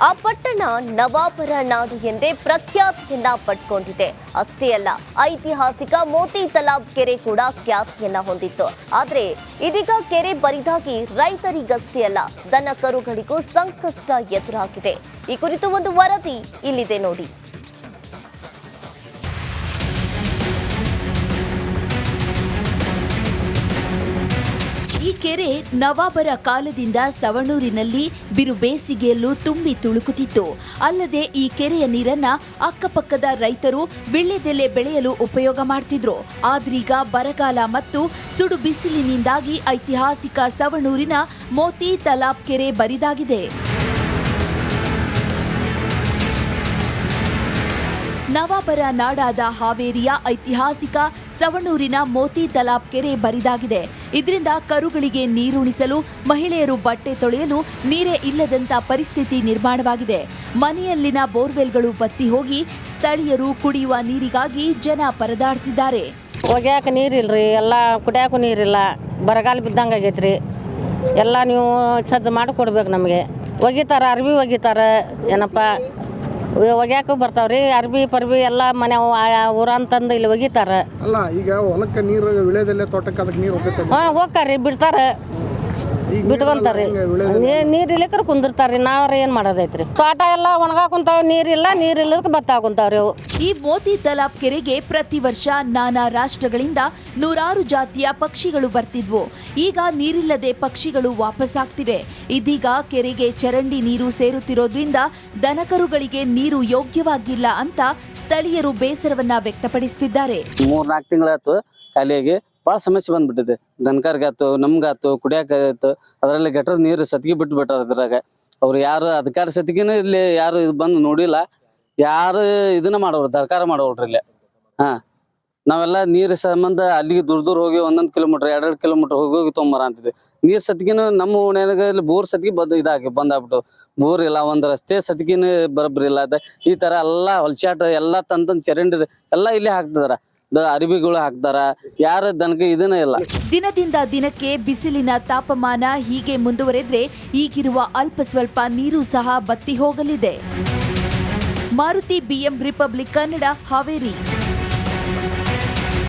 ಆ ಪಟ್ಟಣ ನವಾಬರ ನಾಡು ಎಂದೇ ಪ್ರಖ್ಯಾತಿಯನ್ನ ಪಡ್ಕೊಂಡಿದೆ. ಅಷ್ಟೇ ಅಲ್ಲ, ಐತಿಹಾಸಿಕ ಮೋತಿ ತಲಾಬ್ ಕೆರೆ ಕೂಡ ಖ್ಯಾತಿಯನ್ನ ಹೊಂದಿತ್ತು. ಆದ್ರೆ ಇದೀಗ ಕೆರೆ ಬರಿದಾಗಿ ರೈತರಿಗಷ್ಟೇ ಅಲ್ಲ, ದನ ಕರುಗಳಿಗೂ ಸಂಕಷ್ಟ ಎದುರಾಗಿದೆ. ಈ ಕುರಿತು ಒಂದು ವರದಿ ಇಲ್ಲಿದೆ ನೋಡಿ. ಈ ಕೆರೆ ನವಾಬರ ಕಾಲದಿಂದ ಸವಣೂರಿನಲ್ಲಿ ಬಿರು ಬೇಸಿಗೆಯಲ್ಲೂ ತುಂಬಿ ತುಳುಕುತ್ತಿತ್ತು. ಅಲ್ಲದೆ ಈ ಕೆರೆಯ ನೀರನ್ನ ಅಕ್ಕಪಕ್ಕದ ರೈತರು ವೀಳ್ಯದೆಲೆ ಬೆಳೆಯಲು ಉಪಯೋಗ ಮಾಡ್ತಿದ್ರು. ಆದ್ರೀಗ ಬರಗಾಲ ಮತ್ತು ಸುಡು ಬಿಸಿಲಿನಿಂದಾಗಿ ಐತಿಹಾಸಿಕ ಸವಣೂರಿನ ಮೋತಿ ತಲಾಬ್ ಕೆರೆ ಬರಿದಾಗಿದೆ. ನವಾಬರ ನಾಡಾದ ಹಾವೇರಿಯ ಐತಿಹಾಸಿಕ ಸವಣೂರಿನ ಮೋತಿ ತಲಾಬ್ ಕೆರೆ ಬರಿದಾಗಿದೆ. ಇದರಿಂದ ಕರುಗಳಿಗೆ ನೀರುಣಿಸಲು, ಮಹಿಳೆಯರು ಬಟ್ಟೆ ತೊಳೆಯಲು ನೀರೇ ಇಲ್ಲದಂತ ಪರಿಸ್ಥಿತಿ ನಿರ್ಮಾಣವಾಗಿದೆ. ಮನೆಯಲ್ಲಿನ ಬೋರ್ವೆಲ್ಗಳು ಬತ್ತಿ ಹೋಗಿ ಸ್ಥಳೀಯರು ಕುಡಿಯುವ ನೀರಿಗಾಗಿ ಜನ ಪರದಾಡ್ತಿದ್ದಾರೆ. ಒಗ್ಯಾಕ ನೀರಿಲ್ರಿ, ಎಲ್ಲ ಕುಡಿಯಾಕ ನೀರಿಲ್ಲ, ಬರಗಾಲ ಬಿದ್ದಂಗೆ ಆಗೈತ್ರಿ. ಎಲ್ಲ ನೀವು ಸಜ್ಜು ಮಾಡಿ ಕೊಡ್ಬೇಕು ನಮಗೆ. ಒಗಿತಾರ, ಅರ್ಬಿ ಒಗಿತಾರ, ಏನಪ್ಪ ಒಗ್ಯಾಕ ಬರ್ತಾವ್ರಿ. ಅರ್ಬಿ ಪರ್ಬಿ ಎಲ್ಲ ಮನೆ ಊರಂತಂದು ಇಲ್ಲಿ ಒಗಿತಾರ. ಅಲ್ಲ, ಈಗ ಹೊಲಕ್ಕೆ ನೀರು ವಿಳೆದಲ್ಲೇ ತೋಟಕ್ಕೆ ಅದಕ್ಕೆ ನೀರು ಹೋಗ್ತಾರ್ರಿ, ಬಿಡ್ತಾರೆ, ಬಿಟ್ಕೊಂತಾರ್ರಿ. ನೀರು ಇಲ್ಲಿಕ್ರ ಕುಂದಿರ್ತಾರ್ರಿ. ನಾವ್ರ ಏನ್ ಮಾಡೋದೈತ್ರಿ? ತೋಟ ಎಲ್ಲ ಒಣಗಾ ಕುಂತಾವ, ನೀರಿಲ್ಲ, ನೀರಿಲ್ಲದಕ್ಕೆ ಭತ್ತ ಕುಂತಾವ್ರಿ ಅವು. ಈ ಮೋತಿ ತಲಾಬ್ ಕೆರೆಗೆ ಪ್ರತಿ ವರ್ಷ ನಾನಾ ರಾಷ್ಟ್ರಗಳಿಂದ ನೂರಾರು ಜಾತಿಯ ಪಕ್ಷಿಗಳು ಬರ್ತಿದ್ವು. ಈಗ ನೀರಿಲ್ಲದೆ ಪಕ್ಷಿಗಳು ವಾಪಸ್ಸಾಗ್ತಿವೆ. ಇದೀಗ ಕೆರೆಗೆ ಚರಂಡಿ ನೀರು ಸೇರುತ್ತಿರೋದ್ರಿಂದ ದನಕರುಗಳಿಗೆ ನೀರು ಯೋಗ್ಯವಾಗಿಲ್ಲ ಅಂತ ಸ್ಥಳೀಯರು ಬೇಸರವನ್ನ ವ್ಯಕ್ತಪಡಿಸುತ್ತಿದ್ದಾರೆ. 3-4 ತಿಂಗಳಾಯ್ತು ಖಾಲಿಯಾಗಿ ಭಾಳ ಸಮಸ್ಯೆ ಬಂದ್ಬಿಟ್ಟಿದೆ. ದನಕರ್ಗಾತು, ನಮ್ಗಾತು, ಕುಡಿಯಾಕಾಯ್ತು. ಅದರಲ್ಲಿ ಗಟರ್ ನೀರು ಸತಿಗೆ ಬಿಟ್ಟು ಬಿಟ್ಟಾರ. ಅದ್ರಾಗ ಅವ್ರು ಯಾರು ಅಧಿಕಾರ ಸತಿಗಿನ ಇಲ್ಲಿ ಯಾರು ಇದು ಬಂದು ನೋಡಿಲ್ಲ. ಯಾರು ಇದನ್ನ ಮಾಡೋರು, ದರ್ಕಾರ ಮಾಡೋಳ್ರಿ ಇಲ್ಲಿ. ನಾವೆಲ್ಲ ನೀರು ಸಂಬಂಧ ಅಲ್ಲಿಗೆ ದೂರ ಹೋಗಿ 1 ಕಿಲೋಮೀಟರ್ 2 ಕಿಲೋಮೀಟರ್ ಹೋಗಿ ತೊಗೊಂಬರ ಅಂತಿದ್ವಿ. ನೀರು ಸತಿಗಿನ ನಮ್ಮ ಓಣ್ಯಾಗ ಇಲ್ಲಿ ಬೋರ್ ಸತಿಗೆ ಬಂದಾಗ್ಬಿಟ್ಟು ಬೋರ್ ಇಲ್ಲ, ಒಂದು ರಸ್ತೆ ಸತಿಗಿನ ಬರಬ್ರಿ ಇಲ್ಲ. ಈ ತರ ಎಲ್ಲ ಹೊಲ್ಚಾಟ ಎಲ್ಲ ತಂತಂದ್ ಚರಂಡಿ ಎಲ್ಲ ಇಲ್ಲಿ ಹಾಕ್ತಿದಾರ, ಅರಿವಿಗಳು ಹಾಕ್ತಾರ. ಯಾರ ದನಕ್ಕೆ ಇದನ್ನ ಇಲ್ಲ. ದಿನದಿಂದ ದಿನಕ್ಕೆ ಬಿಸಿಲಿನ ತಾಪಮಾನ ಹೀಗೆ ಮುಂದುವರೆದ್ರೆ ಈಗಿರುವ ಅಲ್ಪ ಸ್ವಲ್ಪ ನೀರು ಸಹ ಬತ್ತಿ ಹೋಗಲಿದೆ. Maruti BM republic Kannada, Haveri.